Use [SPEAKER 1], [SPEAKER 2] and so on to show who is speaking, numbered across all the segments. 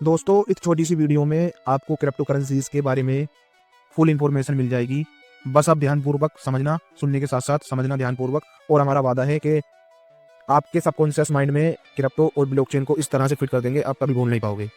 [SPEAKER 1] दोस्तों, इस छोटी सी वीडियो में आपको क्रिप्टो करेंसीज के बारे में फुल इन्फॉर्मेशन मिल जाएगी। बस आप ध्यानपूर्वक समझना, सुनने के साथ साथ समझना ध्यानपूर्वक। और हमारा वादा है कि आपके सबकॉन्शियस माइंड में क्रिप्टो और ब्लॉकचेन को इस तरह से फिट कर देंगे, आप कभी भूल नहीं पाओगे।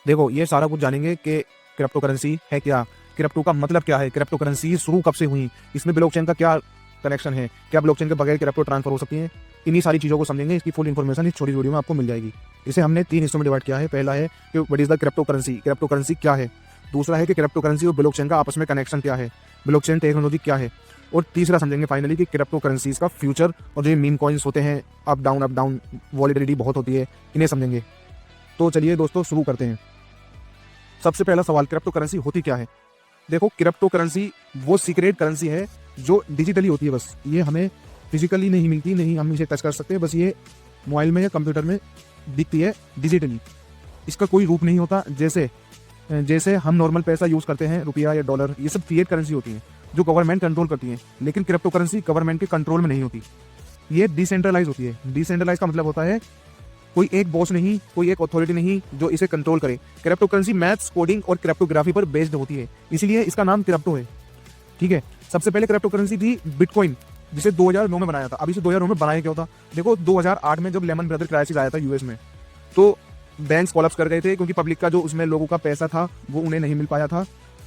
[SPEAKER 1] देखो, ये सारा कुछ जानेंगे कि क्रिप्टो करेंसी है क्या, क्रिप्टो का मतलब क्या है, क्रिप्टो करेंसी शुरू कब से हुई, इसमें ब्लॉकचेन का क्या कनेक्शन है, क्या ब्लॉकचेन के बगैर क्रिप्टो ट्रांसफर हो सकती है। इन्हीं सारी चीज़ों को समझेंगे। इसकी फुल इन्फॉर्मेशन इस छोटी वीडियो में आपको मिल जाएगी। इसे हमने 3 हिस्सों में डिवाइड किया है। पहला है कि what is the crypto currency, crypto currency क्या है। दूसरा है कि क्रिप्टो करेंसी और ब्लॉकचेन का आपस में कनेक्शन क्या है, ब्लॉकचेन टेक्नोलॉजी क्या है। और तीसरा समझेंगे फाइनली कि क्रिप्टो करेंसीज का फ्यूचर और जो ये मीम कॉइन्स होते हैं, अप डाउन वॉलीडिलिटी बहुत होती है, इन्हें समझेंगे। तो चलिए दोस्तों, शुरू करते हैं। सबसे पहला सवाल, क्रिप्टो करेंसी होती क्या है। देखो, क्रिप्टो करेंसी वो सीक्रेट करेंसी है जो डिजिटली होती है। बस ये हमें फिजिकली नहीं मिलती, नहीं हम इसे टच कर सकते, बस ये मोबाइल में या कंप्यूटर में दिखती है डिजिटली। इसका कोई रूप नहीं होता। जैसे हम नॉर्मल पैसा यूज़ करते हैं, रुपया या डॉलर, ये सब फिएट करेंसी होती है जो गवर्नमेंट कंट्रोल करती है। लेकिन क्रिप्टो करेंसी गवर्नमेंट के कंट्रोल में नहीं होती, ये डिसेंट्रलाइज होती है। डिसेंट्रलाइज का मतलब होता है कोई एक बॉस नहीं, कोई एक अथॉरिटी नहीं जो इसे कंट्रोल करे। क्रिप्टो करेंसी मैथ्स, कोडिंग और क्रिप्टोग्राफी पर बेस्ड होती है, इसीलिए इसका नाम क्रिप्टो है। ठीक है। सबसे पहले क्रिप्टो करेंसी थी बिटकॉइन, जिसे 2009 में बनाया था। अब इसे 2009 में बनाया क्या था। देखो, 2008 में जब लेमन ब्रदर क्राइसिस आया था यूएस में, तो बैंक्स कोलैप्स कर गए थे क्योंकि पब्लिक का जो उसमें लोगों का पैसा था वो उन्हें नहीं मिल पाया था।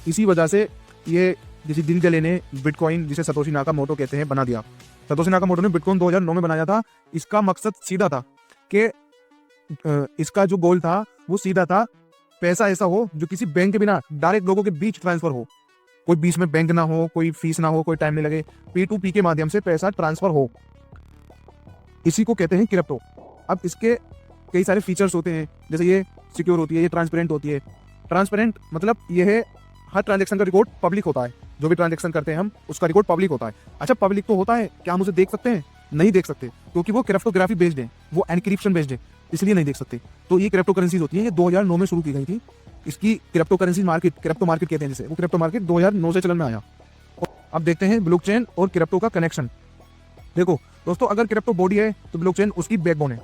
[SPEAKER 1] इसी वजह से ये जिसे दिल जले ने बिटकॉइन, जिसे सतोशी नाकामोटो कहते हैं, बना दिया। सतोशी नाकामोटो ने बिटकॉइन 2009 में बनाया था। इसका मकसद सीधा था कि इसका जो गोल था वो सीधा था, पैसा ऐसा हो जो किसी बैंक के बिना डायरेक्ट लोगों के बीच ट्रांसफर हो, कोई बीच में बैंक ना हो, कोई फीस ना हो, कोई टाइम नहीं लगे, P2P के माध्यम से पैसा ट्रांसफर हो। इसी को कहते हैं क्रिप्टो। अब इसके कई सारे फीचर्स होते हैं, जैसे ये सिक्योर होती है, ये ट्रांसपेरेंट होती है। ट्रांसपेरेंट मतलब ये है हर ट्रांजेक्शन का रिकॉर्ड पब्लिक होता है। जो भी ट्रांजेक्शन करते हैं हम, उसका रिकॉर्ड पब्लिक होता है। अच्छा, पब्लिक तो होता है, क्या हम उसे देख सकते हैं? नहीं देख सकते, क्योंकि वो क्रिप्टोग्राफी बेस्ड है, वो एनक्रिप्शन बेस्ड है, इसलिए नहीं देख सकते। तो ये क्रिप्टो करेंसीज होती है। ये 2009 में शुरू की गई थी। इसकी crypto currency market, crypto market कहते हैं जिसे, वो क्रिप्टो मार्केट 2009 से चलन में आया। अब देखते हैं ब्लॉकचेन और क्रिप्टो का कनेक्शन। देखो दोस्तों, अगर क्रिप्टो बॉडी है तो ब्लॉकचेन उसकी बैकबोन है।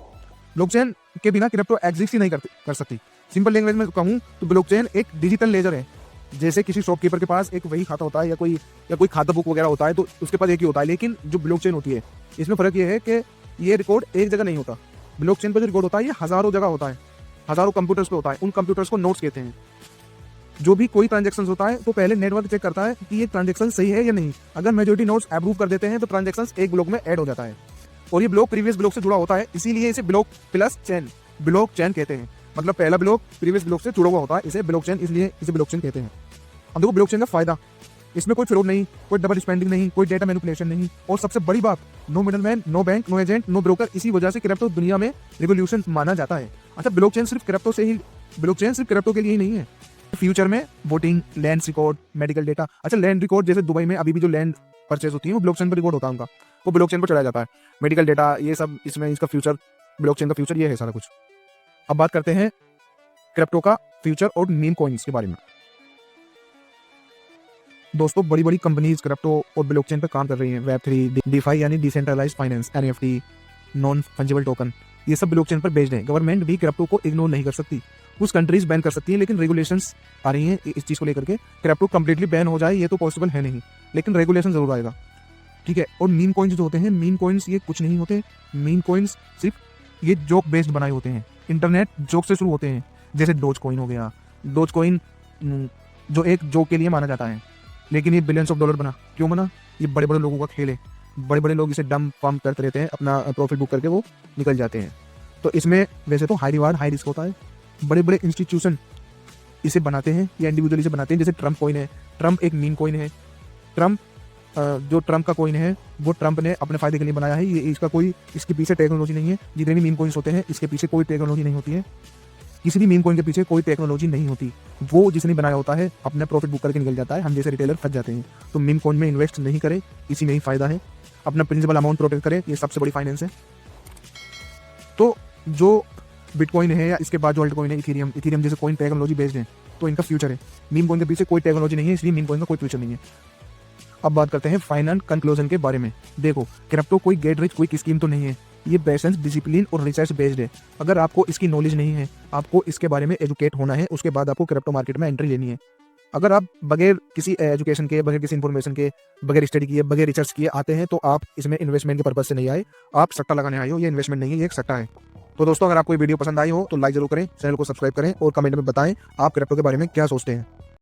[SPEAKER 1] ब्लॉकचेन के बिना क्रिप्टो एग्जिस्ट ही नहीं कर सकती। सिंपल लैंग्वेज में कहूँ तो ब्लॉकचेन एक डिजिटल लेजर है। जैसे किसी शॉपकीपर के पास एक वही खाता होता है या कोई खाता बुक वगैरह होता है, तो उसके पास एक ही होता है। लेकिन जो ब्लॉकचेन होती है, इसमें फर्क ये है कि ये रिकॉर्ड एक जगह नहीं होता। ब्लॉकचेन पर जो रिकॉर्ड होता है ये हजारों जगह होता है, हजारों कंप्यूटर्स पे होता है। उन कंप्यूटर्स को नोड्स कहते हैं। जो भी कोई ट्रांजेक्शन होता है तो पहले नेटवर्क चेक करता है कि ये ट्रांजेक्शन सही है या नहीं। अगर मेजॉरिटी नोड्स अप्रूव कर देते हैं तो ट्रांजेक्शन एक ब्लॉक में ऐड हो जाता है, और ये ब्लॉक प्रीवियस ब्लॉक से जुड़ा होता है, इसीलिए इसे block plus chain, block chain कहते हैं। मतलब पहला ब्लॉक प्रीवियस ब्लॉक से जुड़ा हुआ होता है, इसे ब्लॉक चेन, इसलिए इसे ब्लॉक चेन कहते हैं। अब देखो ब्लॉकचेन का फायदा, इसमें कोई फ्रॉड नहीं, कोई डबल स्पेंडिंग नहीं, कोई डेटा मैनिपुलेशन नहीं, और सबसे बड़ी बात, no middleman, no bank, no agent, no broker. इसी वजह से क्रिप्टो दुनिया में रिवोल्यूशन माना जाता है। अच्छा, ब्लॉकचेन सिर्फ क्रिप्टो के लिए ही नहीं है। फ्यूचर में voting, land record, medical data. अच्छा, लैंड रिकॉर्ड, जैसे दुबई में अभी भी जो लैंड परचेज होती है वो ब्लॉकचेन पर रिकॉर्ड होता है उनका, वो ब्लॉकचेन पर चलाया जाता है। मेडिकल डेटा, ये सब इसमें इसका फ्यूचर, ब्लॉकचेन का फ्यूचर ये है सारा कुछ। अब बात करते हैं क्रिप्टो का फ्यूचर और मीम कॉइन्स के बारे में। दोस्तों, बड़ी बड़ी कंपनीज क्रिप्टो और ब्लॉकचेन पर काम कर रही हैं। Web3, DeFi यानी decentralised finance, NFT, non fungible token, ये सब ब्लॉकचेन पर बेस्ड है। गवर्नमेंट भी क्रिप्टो को इग्नोर नहीं कर सकती। कुछ कंट्रीज बैन कर सकती हैं, लेकिन रेगुलेशंस आ रही हैं इस चीज़ को लेकर के। क्रिप्टो कंप्लीटली बैन हो जाए ये तो पॉसिबल है नहीं, लेकिन रेगुलेशन जरूर आएगा। ठीक है। और मीम कॉइन्स जो होते हैं, मीम कॉइन्स ये कुछ नहीं होते। मीम कॉइन्स सिर्फ ये जोक बेस्ड बनाए होते हैं, इंटरनेट जोक से शुरू होते हैं। जैसे डोज कॉइन हो गया। डोज कॉइन जो एक जोक के लिए माना जाता है, लेकिन ये बिलियंस ऑफ डॉलर बना। क्यों बना? ये बड़े बड़े लोगों का खेल है। बड़े बड़े लोग इसे डम पम्प करते रहते हैं, अपना प्रॉफिट बुक करके वो निकल जाते हैं। तो इसमें वैसे तो हाई रिवार्ड हाई रिस्क होता है। बड़े बड़े इंस्टीट्यूशन इसे बनाते हैं या इंडिविजुअल इसे बनाते हैं। जैसे ट्रम्प कॉइन है। ट्रम्प एक मीम कॉइन है। जो ट्रम्प का कॉइन है वो ट्रम्प ने अपने फायदे के लिए बनाया है। ये इसके पीछे टेक्नोलॉजी नहीं है। जितने भी मीम कॉइन्स होते हैं इसके पीछे कोई टेक्नोलॉजी नहीं होती है। किसी भी मीम कॉइन के पीछे कोई टेक्नोलॉजी नहीं होती। वो जिसने बनाया होता है अपना प्रॉफिट बुक करके निकल जाता है। हम जैसे रिटेलर फंस जाते हैं। तो मीम कॉइन में इन्वेस्ट नहीं करें, इसी में ही फायदा है। अपना प्रिंसिपल अमाउंट प्रोटेक्ट करें, ये सबसे बड़ी फाइनेंस है। तो जो बिटकॉइन है या इसके बाद जो अल्ट कॉइन है, इथेरियम जैसे कॉइन टेक्नोलॉजी बेस्ड है, तो इनका फ्यूचर है। मीम कॉइन के पीछे कोई टेक्नोलॉजी नहीं है, इसलिए मीम कॉइन का कोई फ्यूचर नहीं है। अब बात करते हैं फाइनल कंक्लूजन के बारे में। देखो, क्रिप्टो कोई गेट रिच क्विक स्कीम तो नहीं है। ये पेशेंस, डिसिप्लिन और रिसर्च बेस्ड है। अगर आपको इसकी नॉलेज नहीं है, आपको इसके बारे में एजुकेट होना है, उसके बाद आपको क्रिप्टो मार्केट में एंट्री लेनी है। अगर आप बगैर किसी एजुकेशन के, बगैर किसी इन्फॉर्मेशन के, बगैर स्टडी किए, बगैर रिसर्च किए आते हैं तो आप इसमें इन्वेस्टमेंट के पर्पज से नहीं आए, आप सट्टा लगाने आए हो। ये इन्वेस्टमेंट नहीं है, ये एक सट्टा है। तो दोस्तों, अगर आपको ये वीडियो पसंद आई हो तो लाइक जरूर करें, चैनल को सब्सक्राइब करें और कमेंट में बताएं आप क्रिप्टो के बारे में क्या सोचते हैं।